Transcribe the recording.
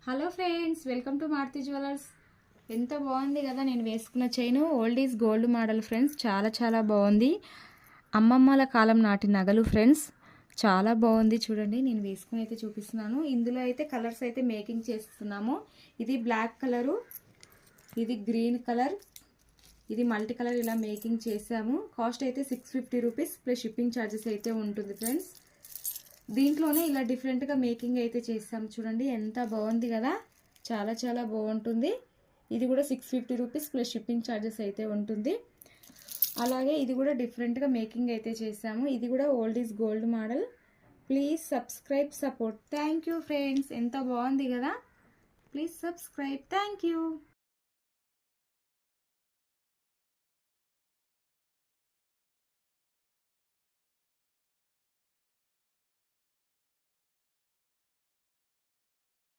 Hello friends, welcome to Maruti jewellers. ఎంత బాగుంది కదా నేను వేసుకున్న chain. Old is gold model friends, చాలా బాగుంది. అమ్మమ్మల కాలం నాటి నగలు ఫ్రెండ్స్, చాలా బాగుంది. చూడండి, నేను వేసుకుని అయితే చూపిస్తున్నాను. ఇందులో అయితే కలర్స్ అయితే మేకింగ్ చేస్తున్నాము. ఇది బ్లాక్ కలరు, ఇది గ్రీన్ కలర్, ఇది మల్టీ కలర్, ఇలా మేకింగ్ చేసాము. కాస్ట్ అయితే 650 రూపీస్ ప్లస్ షిప్పింగ్ ఛార్జెస్ అయితే ఉంటుంది ఫ్రెండ్స్. దీంట్లోనే ఇలా డిఫరెంట్గా మేకింగ్ అయితే చేస్తాం. చూడండి ఎంత బాగుంది కదా, చాలా బాగుంటుంది. ఇది కూడా 650 రూపీస్ ప్లస్ షిప్పింగ్ ఛార్జెస్ అయితే ఉంటుంది. అలాగే ఇది కూడా డిఫరెంట్గా మేకింగ్ అయితే చేసాము. ఇది కూడా old is gold model. Please subscribe, support. Thank you friends. ఎంత బాగుంది కదా, ప్లీజ్ సబ్స్క్రైబ్. Thank you.